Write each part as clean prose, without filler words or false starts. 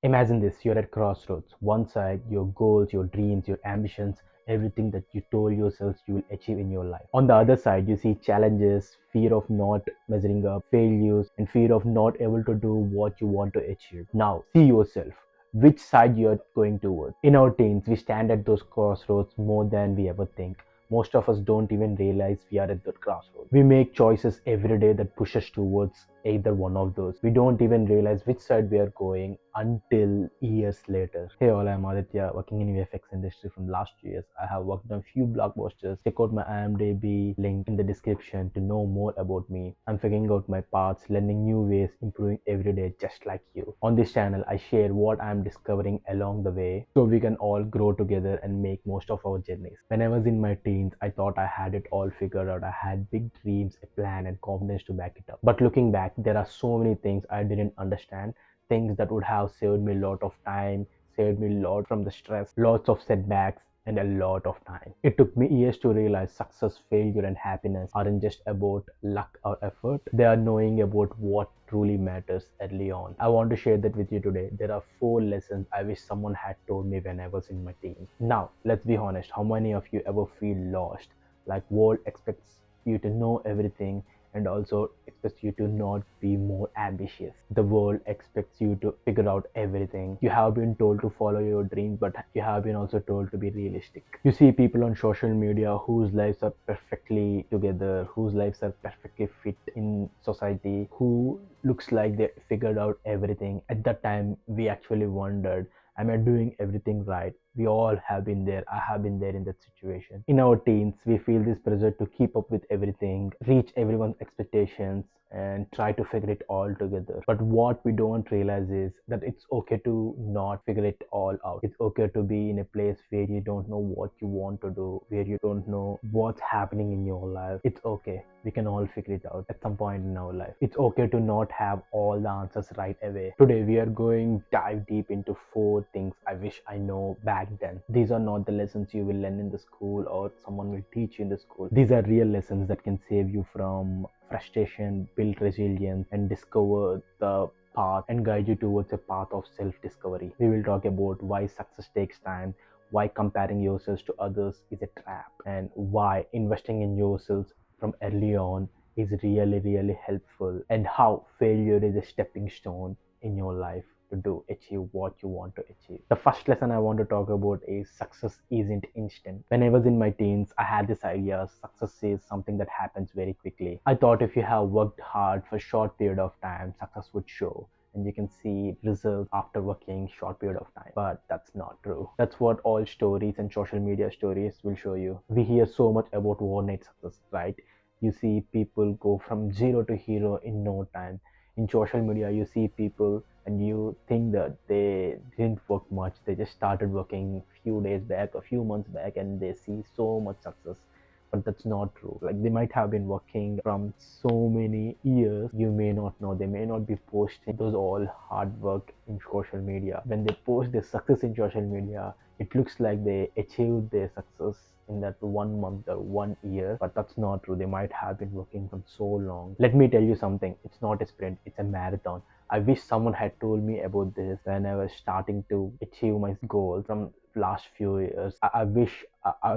Imagine this, you're at crossroads. One side, your goals, your dreams, your ambitions, everything that you told yourself you will achieve in your life. On the other side, you see challenges, fear of not measuring up, failures, and fear of not able to do what you want to achieve. Now, see yourself. Which side you are going towards. In our teens, we stand at those crossroads more than we ever think. Most of us don't even realize we are at that crossroads. We make choices every day that push us towards either one of those. We don't even realize which side we are going until years later. Hey all, I'm Aditya, working in VFX industry from last 2 years. I have worked on few blockbusters. Check out my IMDb link in the description to know more about me. I'm figuring out my paths, learning new ways, improving every day just like you. On this channel, I share what I'm discovering along the way so we can all grow together and make most of our journeys. When I was in my teens, I thought I had it all figured out. I had big dreams, a plan, and confidence to back it up. But looking back, there are so many things I didn't understand, things that would have saved me a lot of time, saved me a lot from the stress, lots of setbacks, and a lot of time. It took me years to realize success, failure, and happiness aren't just about luck or effort. They are knowing about what truly matters early on. I want to share that with you today. There are 4 lessons I wish someone had told me when I was in my teens. Now, let's be honest. How many of you ever feel lost? Like world expects you to know everything and also expects you to not be more ambitious. The world expects you to figure out everything. You have been told to follow your dreams, but you have been also told to be realistic. You see people on social media whose lives are perfectly together, whose lives are perfectly fit in society, who looks like they figured out everything. At that time, we actually wondered, am I doing everything right? We all have been there. I have been there in that situation. In our teens, we feel this pressure to keep up with everything, reach everyone's expectations, and try to figure it all together. But what we don't realize is that it's okay to not figure it all out. It's okay to be in a place where you don't know what you want to do, where you don't know what's happening in your life. It's okay. We can all figure it out at some point in our life. It's okay to not have all the answers right away. Today we are going dive deep into 4 things I wish I know back then. These are not the lessons you will learn in the school or someone will teach you in the school. These are real lessons that can save you from frustration, build resilience, and discover the path and guide you towards a path of self-discovery. We will talk about why success takes time, why comparing yourselves to others is a trap, and why investing in yourselves from early on is really helpful, and how failure is a stepping stone in your life to do achieve what you want to achieve. The first lesson I want to talk about is success isn't instant. When I was in my teens, I had this idea success is something that happens very quickly. I thought if you have worked hard for a short period of time, success would show and you can see results after working short period of time. But that's not true. That's what all stories and social media stories will show you. We hear so much about overnight success, right? You see people go from zero to hero in no time. In social media, you see people and you think that they didn't work much. They just started working few days back, a few months back, and they see so much success. But that's not true. Like they might have been working from so many years. You may not know. They may not be posting those all hard work in social media. When they post their success in social media, it looks like they achieved their success in that 1 month or 1 year, but that's not true. They might have been working from so long. Let me tell you something, it's not a sprint, it's a marathon. I wish someone had told me about this when I was starting to achieve my goals from last few years. I wish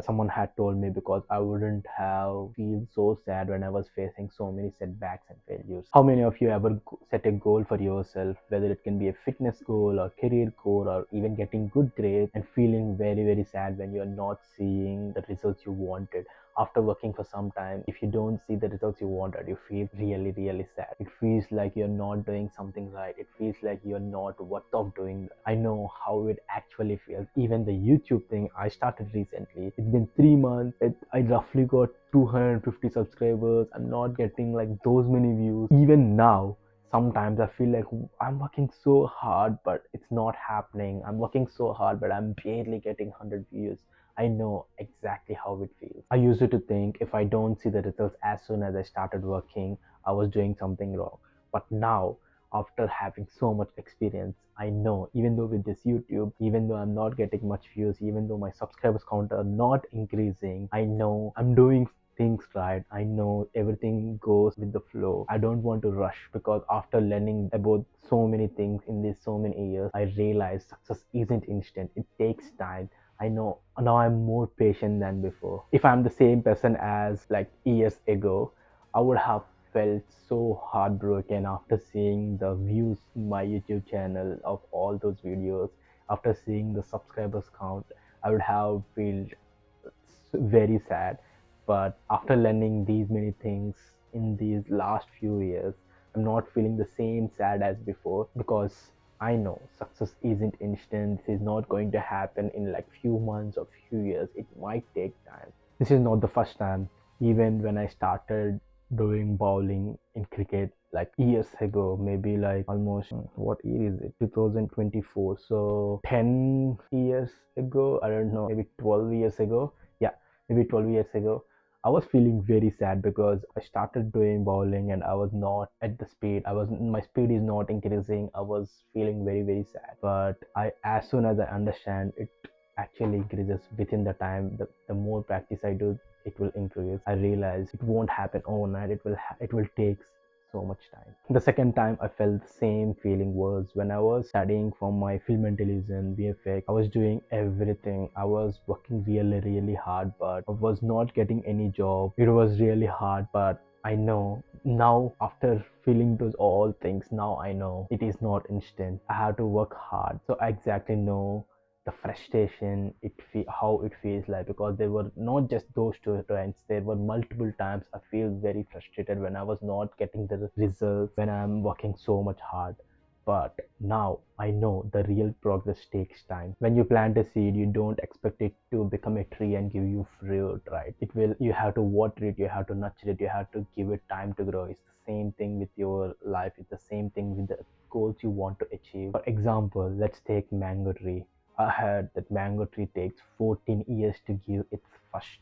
someone had told me, because I wouldn't have feel so sad when I was facing so many setbacks and failures. How many of you ever set a goal for yourself, whether it can be a fitness goal or career goal or even getting good grades, and feeling very sad when you're not seeing the results you wanted? After working for some time, if you don't see the results you wanted, you feel really sad. It feels like you're not doing something right. It feels like you're not worth of doing that. I know how it actually feels. Even the YouTube thing I started recently, it's been 3 months. I roughly got 250 subscribers. I'm not getting like those many views. Even now, sometimes I feel like I'm working so hard, but it's not happening. I'm working so hard, but I'm barely getting 100 views. I know exactly how it feels. I used to think if I don't see the results as soon as I started working, I was doing something wrong. But now, after having so much experience, I know even though with this YouTube, even though I'm not getting much views, even though my subscribers count are not increasing, I know I'm doing things right. I know everything goes with the flow. I don't want to rush because after learning about so many things in these so many years, I realized success isn't instant. It takes time. I know now I'm more patient than before. If I'm the same person as like years ago, I would have felt so heartbroken after seeing the views in my YouTube channel of all those videos. After seeing the subscribers count, I would have felt very sad. But after learning these many things in these last few years, I'm not feeling the same sad as before because I know success isn't instant. This is not going to happen in like few months or few years. It might take time. This is not the first time. Even when I started doing bowling in cricket like years ago, maybe like almost what year is it, 2024, so 10 years ago, I don't know, maybe 12 years ago. Yeah, maybe 12 years ago, I was feeling very sad because I started doing bowling and I was not at the speed. My speed is not increasing. I was feeling very sad. But I, as soon as I understand it actually increases within the time, the more practice I do, it will increase. I realize it won't happen overnight. It will take so much time. The second time I felt the same feeling was when I was studying for my film and television VFX. I was doing everything. I was working really hard, but I was not getting any job. It was really hard, but I know now after feeling those all things, now I know it is not instant. I have to work hard. So I exactly know the frustration how it feels like, because there were not just those two times, there were multiple times I feel very frustrated when I was not getting the results when I'm working so much hard. But now I know the real progress takes time. When you plant a seed, you don't expect it to become a tree and give you fruit, right? It will, you have to water it, you have to nurture it, you have to give it time to grow. It's the same thing with your life. It's the same thing with the goals you want to achieve. For example, let's take mango tree. I heard that mango tree takes 14 years to give its first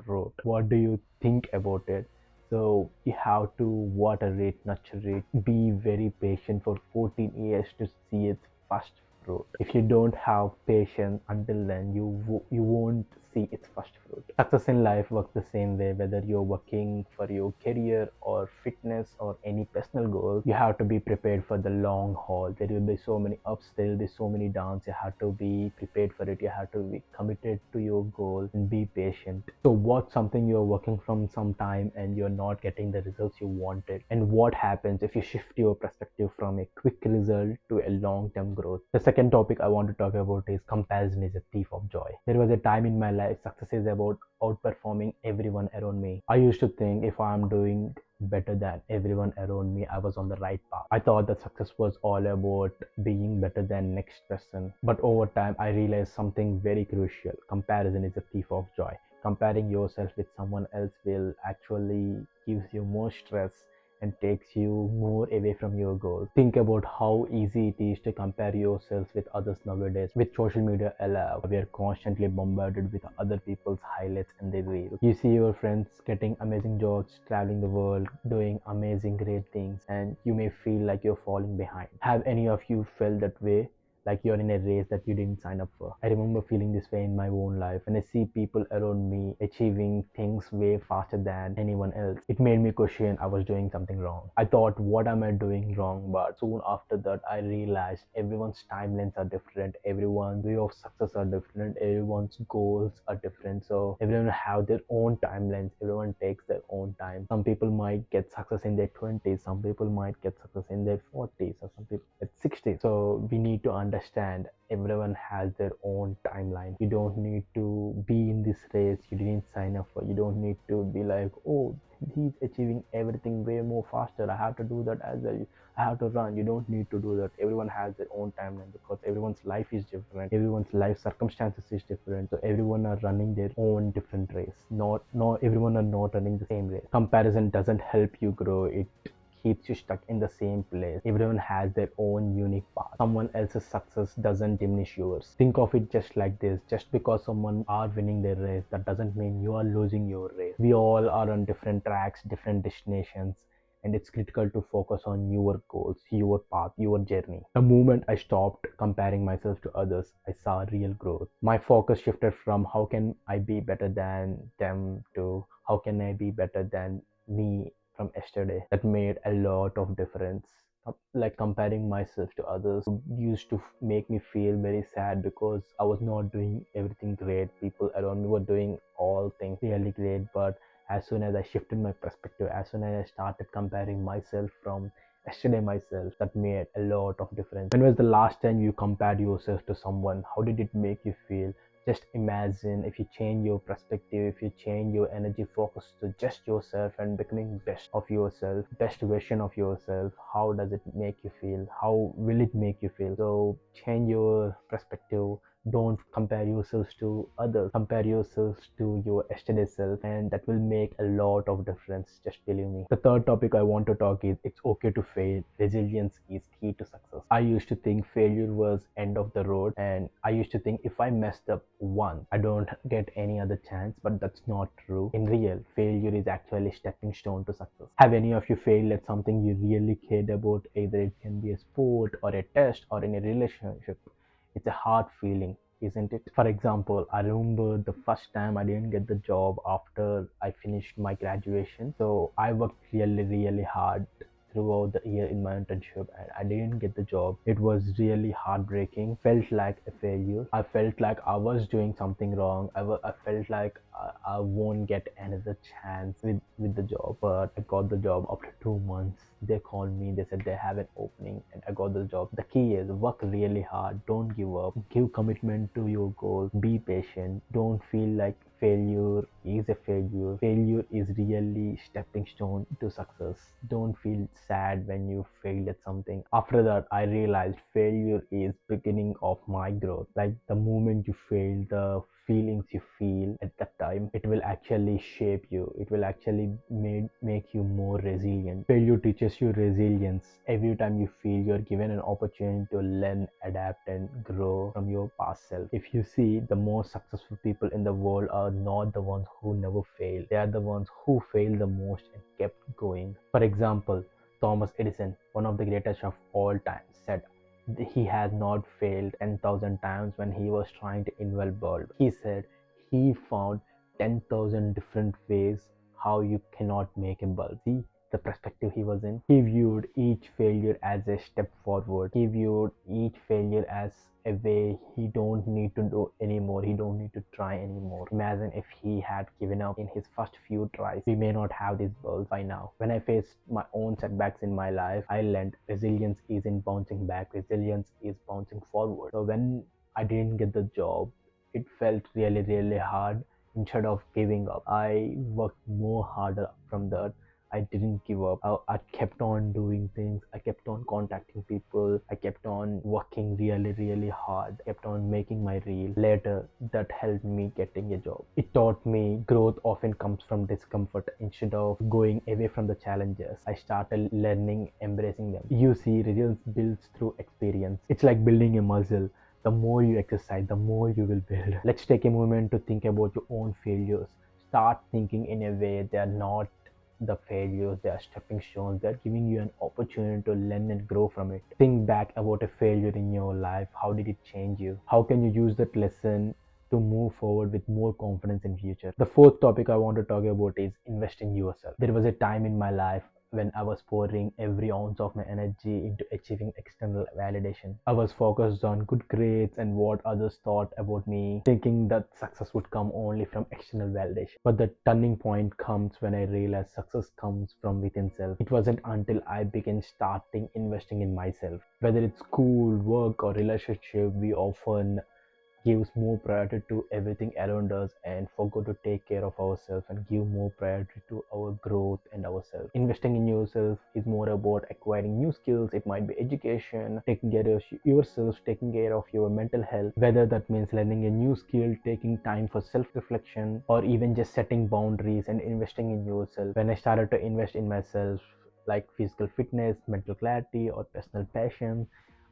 fruit. What do you think about it? So you have to water it, nurture it, be very patient for 14 years to see its first fruit. If you don't have patience until then, you won't see its first fruit. Success in life works the same way, whether you're working for your career or fitness or any personal goals. You have to be prepared for the long haul. There will be so many ups, there will be so many downs. You have to be prepared for it. You have to be committed to your goal and be patient. So what's something you're working from some time and you're not getting the results you wanted, and what happens if you shift your perspective from a quick result to a long-term growth? The second topic I want to talk about is comparison is a thief of joy. There was a time in my life success is about outperforming everyone around me. I used to think if I'm doing better than everyone around me, I was on the right path. I thought that success was all about being better than next person. But over time, I realized something very crucial. Comparison is a thief of joy. Comparing yourself with someone else will actually gives you more stress and takes you more away from your goals. Think about how easy it is to compare yourselves with others nowadays. With social media alive, we are constantly bombarded with other people's highlights and their reels. You see your friends getting amazing jobs, traveling the world, doing amazing great things, and you may feel like you're falling behind. Have any of you felt that way? Like you're in a race that you didn't sign up for. I remember feeling this way in my own life. When I see people around me achieving things way faster than anyone else, it made me question I was doing something wrong. I thought, what am I doing wrong? But soon after that, I realized everyone's timelines are different, everyone's way of success are different, everyone's goals are different. So everyone have their own timelines, everyone takes their own time. Some people might get success in their 20s, some people might get success in their 40s, or some people at 60s. So we need to understand everyone has their own timeline. You don't need to be in this race you didn't sign up for. You don't need to be like, oh, he's achieving everything way more faster, I have to do that as well, I have to run. You don't need to do that. Everyone has their own timeline because everyone's life is different, everyone's life circumstances is different. So everyone are running their own different race. Not everyone are not running the same race. Comparison doesn't help you grow, it keeps you stuck in the same place. Everyone has their own unique path. Someone else's success doesn't diminish yours. Think of it just like this. Just because someone are winning their race, that doesn't mean you are losing your race. We all are on different tracks, different destinations, and it's critical to focus on your goals, your path, your journey. The moment I stopped comparing myself to others, I saw real growth. My focus shifted from how can I be better than them to how can I be better than me from yesterday. That made a lot of difference. Like comparing myself to others used to make me feel very sad because I was not doing everything great. People around me were doing all things really great, but as soon as I shifted my perspective, as soon as I started comparing myself from yesterday myself, that made a lot of difference. When was the last time you compared yourself to someone? How did it make you feel? Just imagine if you change your perspective, if you change your energy focus to just yourself and becoming best of yourself, best version of yourself, how does it make you feel? How will it make you feel? So change your perspective. Don't compare yourselves to others. Compare yourselves to your yesterday self, and that will make a lot of difference. Just believe me. The third topic I want to talk is it's okay to fail. Resilience is key to success. I used to think failure was end of the road, and I used to think if I messed up once, I don't get any other chance. But that's not true. In real, failure is actually stepping stone to success. Have any of you failed at something you really cared about? Either it can be a sport or a test or in a relationship. It's a hard feeling, isn't it? For example, I remember the first time I didn't get the job after I finished my graduation. So I worked really hard throughout the year in my internship and I didn't get the job. It was really heartbreaking. Felt like a failure. I felt like I was doing something wrong. I felt like I won't get another chance with the job. But I got the job after 2 months. They called me, they said they have an opening, and I got the job. The key is work really hard, don't give up, give commitment to your goals, be patient, don't feel like failure is a failure. Failure is really stepping stone to success. Don't feel sad when you fail at something. After that, I realized failure is beginning of my growth. Like the moment you fail, the feelings you feel at that time, it will actually shape you. It will actually make you more resilient. Failure teaches you resilience. Every time you fail, you're given an opportunity to learn, adapt, and grow from your past self. If you see, the most successful people in the world are not the ones who never fail. They are the ones who fail the most and kept going. For example, Thomas Edison, one of the greatest of all time, said he has not failed 10,000 times when he was trying to invent bulb. He said he found 10,000 different ways how you cannot make a bulb. See the perspective he was in. He viewed each failure as a step forward. He viewed each failure as a way he don't need to do anymore. He don't need to try anymore. Imagine if he had given up in his first few tries. We may not have this bulb by now. When I faced my own setbacks in my life, I learned resilience isn't bouncing back. Resilience is bouncing forward. So when I didn't get the job, it felt really hard. Instead of giving up, I worked more harder from that. I didn't give up. I kept on doing things. I kept on contacting people. I kept on working really hard. I kept on making my reel. Later, that helped me getting a job. It taught me growth often comes from discomfort. Instead of going away from the challenges, I started learning, embracing them. You see, resilience builds through experience. It's like building a muscle. The more you exercise, the more you will build. Let's take a moment to think about your own failures. Start thinking in a way they are not the failures, they are stepping stones. They're giving you an opportunity to learn and grow from it. Think back about a failure in your life. How did it change you? How can you use that lesson to move forward with more confidence in future? The fourth topic I want to talk about is invest in yourself. There was a time in my life when I was pouring every ounce of my energy into achieving external validation. I was focused on good grades and what others thought about me, thinking that success would come only from external validation. But the turning point comes when I realized success comes from within self. It wasn't until I began starting investing in myself. Whether it's school, work, or relationship, we often gives more priority to everything around us and forgot to take care of ourselves and give more priority to our growth and ourselves. Investing in yourself is more about acquiring new skills. It might be education, taking care of yourself, taking care of your mental health, whether that means learning a new skill, taking time for self-reflection, or even just setting boundaries and investing in yourself. When I started to invest in myself, like physical fitness, mental clarity, or personal passion,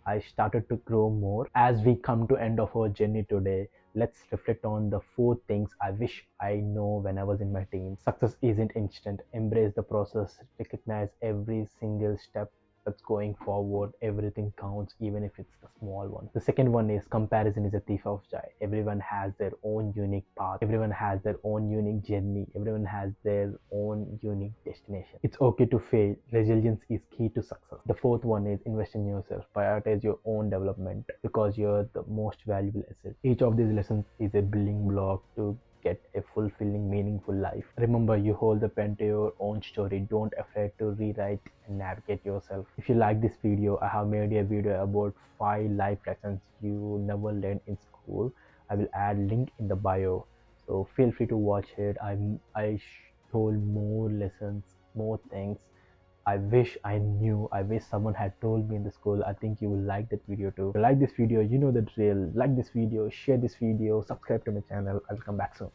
I started to grow more. As we come to end of our journey today, let's reflect on the 4 things I wish I know when I was in my teens. Success isn't instant. Embrace the process. Recognize every single step that's going forward. Everything counts, even if it's the small one. The second one is comparison is a thief of joy. Everyone has their own unique path. Everyone has their own unique journey. Everyone has their own unique destination. It's okay to fail. Resilience is key to success. The fourth one is invest in yourself. Prioritize your own development because you're the most valuable asset. Each of these lessons is a building block to get a fulfilling, meaningful life. Remember, you hold the pen to your own story. Don't afraid to rewrite and navigate yourself. If you like this video, I have made a video about 5 life lessons you never learned in school. I will add link in the bio, so feel free to watch it. I told more lessons, more things I wish I knew. I wish someone had told me in the school. I think you will like that video too. If you like this video, you know the drill. Like this video, share this video, subscribe to my channel. I'll come back soon.